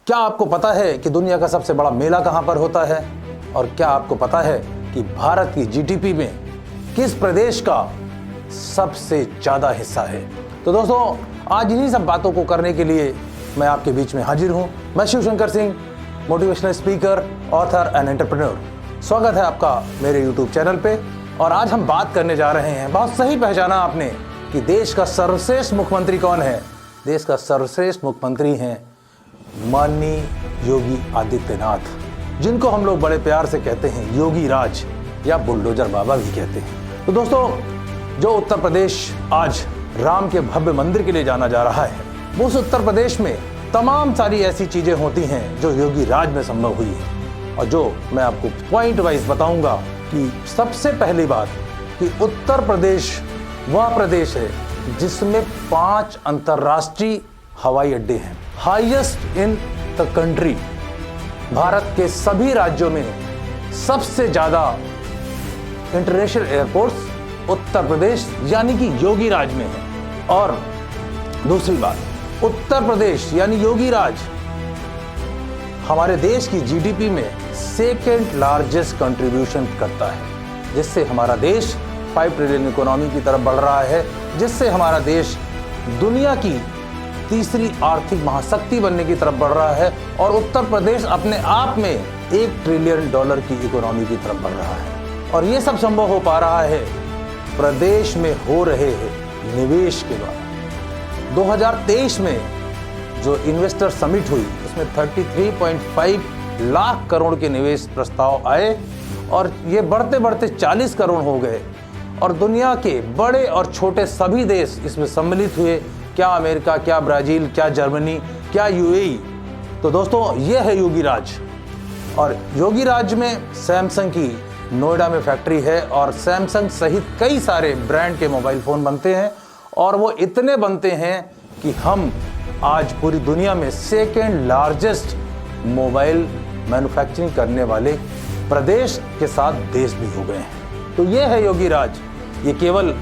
क्या आपको पता है कि दुनिया का सबसे बड़ा मेला कहां पर होता है? और क्या आपको पता है कि भारत की जीडीपी में किस प्रदेश का सबसे ज्यादा हिस्सा है? तो दोस्तों, आज इन्हीं सब बातों को करने के लिए मैं आपके बीच में हाजिर हूं। मैं Shivshankar Singh, motivational speaker, author and entrepreneur. स्वागत है आपका मेरे यूट्यूब चैनल पे। और आज हम बात करने जा रहे हैं, बहुत सही पहचाना आपने, कि देश का सर्वश्रेष्ठ मुख्यमंत्री कौन है। देश का सर्वश्रेष्ठ मुख्यमंत्री हैं माननीय योगी आदित्यनाथ, जिनको हम लोग बड़े प्यार से कहते हैं योगी राज या बुलडोजर बाबा भी कहते हैं। तो दोस्तों, जो उत्तर प्रदेश आज राम के भव्य मंदिर के लिए जाना जा रहा है, उस उत्तर प्रदेश में तमाम सारी ऐसी चीजें होती हैं जो योगी राज में संभव हुई है। और जो मैं आपको पॉइंट वाइज बताऊंगा कि सबसे पहली बात कि उत्तर प्रदेश वह प्रदेश है जिसमें 5 अंतर्राष्ट्रीय हवाई अड्डे हैं, highest in the country. Bharat के सभी राज्यों में सबसे ज्यादा इंटरनेशनल एयरपोर्ट्स उत्तर प्रदेश यानी कि योगी राज में है। और दूसरी बात, उत्तर प्रदेश यानी योगी राज हमारे देश की जीडीपी में सेकेंड लार्जेस्ट कंट्रीब्यूशन करता है, जिससे हमारा देश 5 ट्रिलियन इकोनॉमी की तरफ बढ़ रहा है, जिससे हमारा देश दुनिया की तीसरी आर्थिक महाशक्ति बनने की तरफ बढ़ रहा है। और उत्तर प्रदेश अपने आप में $1 ट्रिलियन की इकोनॉमी की तरफ बढ़ रहा है। और ये सब संभव हो पा रहा है प्रदेश में हो रहे निवेश के द्वारा। 2023 में जो इन्वेस्टर समिट हुई, उसमें 33.5 लाख करोड़ के निवेश प्रस्ताव आए और ये बढ़ते बढ़ते 40 करोड़ हो गए। और दुनिया के बड़े और छोटे सभी देश इसमें सम्मिलित हुए, क्या अमेरिका, क्या ब्राजील, क्या जर्मनी, क्या यूएई। तो दोस्तों, ये है योगी राज। और योगी राज में सैमसंग की नोएडा में फैक्ट्री है और सैमसंग सहित कई सारे ब्रांड के मोबाइल फ़ोन बनते हैं। और वो इतने बनते हैं कि हम आज पूरी दुनिया में सेकेंड लार्जेस्ट मोबाइल मैन्युफैक्चरिंग करने वाले प्रदेश के साथ देश भी हो गए हैं। तो ये है योगी राज। ये केवल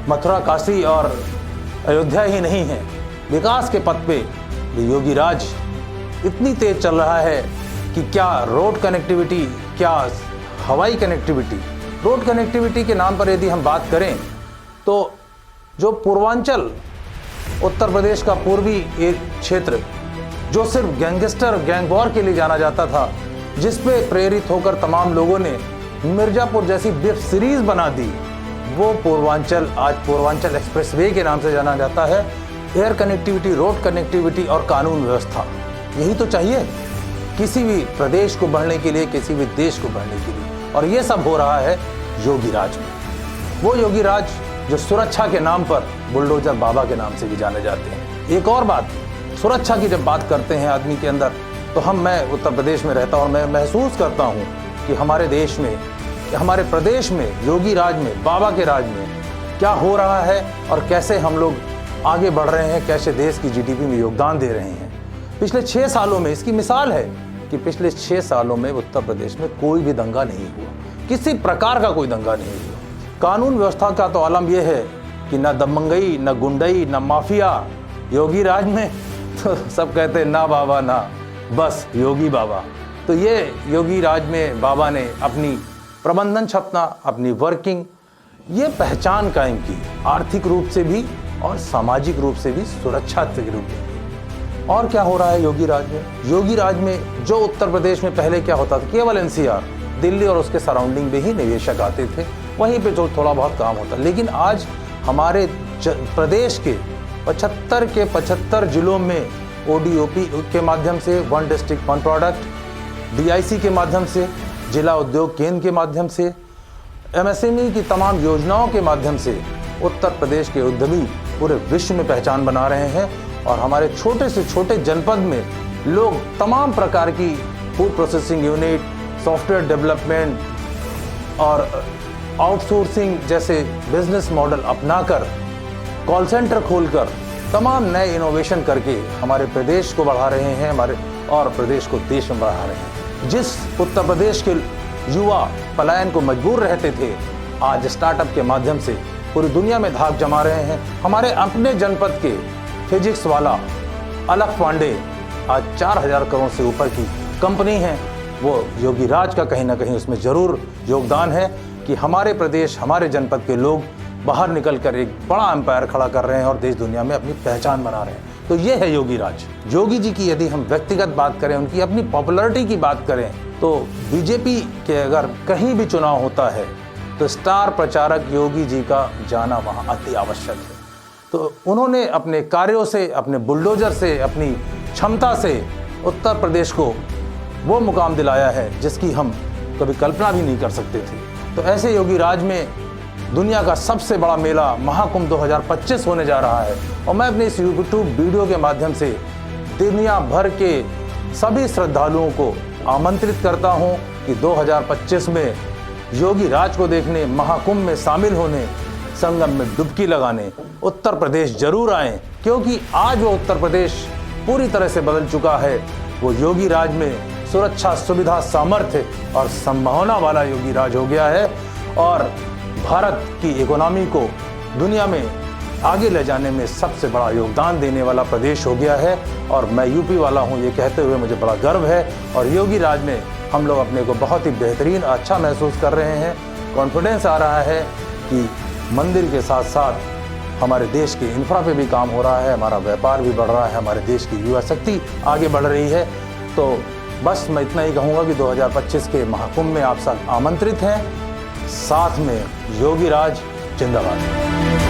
मथुरा, काशी और अयोध्या ही नहीं है, विकास के पथ पे योगी राज इतनी तेज चल रहा है कि क्या रोड कनेक्टिविटी, क्या हवाई कनेक्टिविटी। रोड कनेक्टिविटी के नाम पर यदि हम बात करें तो जो पूर्वांचल उत्तर प्रदेश का पूर्वी एक क्षेत्र, जो सिर्फ गैंगस्टर गैंग वॉर के लिए जाना जाता था, जिस पे प्रेरित होकर तमाम लोगों ने मिर्जापुर जैसी वेब सीरीज बना दी, वो पूर्वांचल आज पूर्वांचल एक्सप्रेसवे के नाम से जाना जाता है। एयर कनेक्टिविटी, रोड कनेक्टिविटी और कानून व्यवस्था, यही तो चाहिए किसी भी प्रदेश को बढ़ने के लिए, किसी भी देश को बढ़ने के लिए। और ये सब हो रहा है योगी राज में। वो योगी राज जो सुरक्षा के नाम पर बुलडोजर बाबा के नाम से भी जाने जाते हैं। एक और बात, सुरक्षा की जब बात करते हैं आदमी के अंदर, तो मैं उत्तर प्रदेश में रहता हूँ और मैं महसूस करता हूँ कि हमारे देश में, हमारे प्रदेश में, योगी राज में, बाबा के राज में क्या हो रहा है और कैसे हम लोग आगे बढ़ रहे हैं, कैसे देश की जीडीपी में योगदान दे रहे हैं। पिछले 6 सालों में इसकी मिसाल है कि पिछले 6 सालों में उत्तर प्रदेश में कोई भी दंगा नहीं हुआ, किसी प्रकार का कोई दंगा नहीं हुआ। कानून व्यवस्था का तो आलम यह है कि न दबंगई, न गुंडई, न माफिया। योगी राज में तो सब कहते हैं ना बाबा ना, बस योगी बाबा। तो ये योगी राज में बाबा ने अपनी प्रबंधन क्षमता, अपनी वर्किंग, ये पहचान कायम की, आर्थिक रूप से भी और सामाजिक रूप से भी, सुरक्षा के रूप में भी। और क्या हो रहा है योगी राज में? योगी राज में जो उत्तर प्रदेश में पहले क्या होता था, केवल एनसीआर, दिल्ली और उसके सराउंडिंग में ही निवेशक आते थे, वहीं पे जो थोड़ा बहुत काम होता। लेकिन आज हमारे प्रदेश के 75 जिलों में ओडीओपी के माध्यम से, one district one product, DIC के माध्यम से, जिला उद्योग केंद्र के माध्यम से, एमएसएमई की तमाम योजनाओं के माध्यम से उत्तर प्रदेश के उद्यमी पूरे विश्व में पहचान बना रहे हैं। और हमारे छोटे से छोटे जनपद में लोग तमाम प्रकार की food processing unit, software development और आउटसोर्सिंग जैसे बिजनेस मॉडल अपनाकर, कॉल सेंटर खोलकर तमाम नए इनोवेशन करके हमारे प्रदेश को बढ़ा रहे हैं, हमारे और प्रदेश को देश में बढ़ा रहे हैं। जिस उत्तर प्रदेश के युवा पलायन को मजबूर रहते थे, आज स्टार्टअप के माध्यम से पूरी दुनिया में धाक जमा रहे हैं। हमारे अपने जनपद के फिजिक्स वाला अलख पांडे आज 4000 करोड़ से ऊपर की कंपनी है, वो योगी राज का कहीं ना कहीं उसमें जरूर योगदान है कि हमारे प्रदेश, हमारे जनपद के लोग बाहर निकलकर एक बड़ा एम्पायर खड़ा कर रहे हैं और देश दुनिया में अपनी पहचान बना रहे हैं। तो ये है योगी राज। योगी जी की यदि हम व्यक्तिगत बात करें, उनकी अपनी पॉपुलैरिटी की बात करें, तो बीजेपी के अगर कहीं भी चुनाव होता है तो स्टार प्रचारक योगी जी का जाना वहाँ अति आवश्यक है। तो उन्होंने अपने कार्यों से, अपने बुलडोजर से, अपनी क्षमता से उत्तर प्रदेश को वो मुकाम दिलाया है जिसकी हम कभी कल्पना भी नहीं कर सकते थे। तो ऐसे योगी राज में दुनिया का सबसे बड़ा मेला महाकुंभ 2025 होने जा रहा है और मैं अपने इस यूट्यूब वीडियो के माध्यम से दुनिया भर के सभी श्रद्धालुओं को आमंत्रित करता हूं कि 2025 में योगी राज को देखने, महाकुंभ में शामिल होने, संगम में डुबकी लगाने उत्तर प्रदेश जरूर आएं, क्योंकि आज वो उत्तर प्रदेश पूरी तरह से बदल चुका है। वो योगी राज में सुरक्षा, सुविधा, सामर्थ्य और संभावना वाला योगी राज हो गया है और भारत की इकोनॉमी को दुनिया में आगे ले जाने में सबसे बड़ा योगदान देने वाला प्रदेश हो गया है। और मैं यूपी वाला हूं, ये कहते हुए मुझे बड़ा गर्व है। और योगी राज में हम लोग अपने को बहुत ही बेहतरीन, अच्छा महसूस कर रहे हैं। कॉन्फिडेंस आ रहा है कि मंदिर के साथ साथ हमारे देश के इंफ्रा पे भी काम हो रहा है, हमारा व्यापार भी बढ़ रहा है, हमारे देश की युवा शक्ति आगे बढ़ रही है। तो बस मैं इतना ही कहूँगा कि 2025 के महाकुंभ में आप सब आमंत्रित हैं। साथ में योगी राज जिंदाबाद।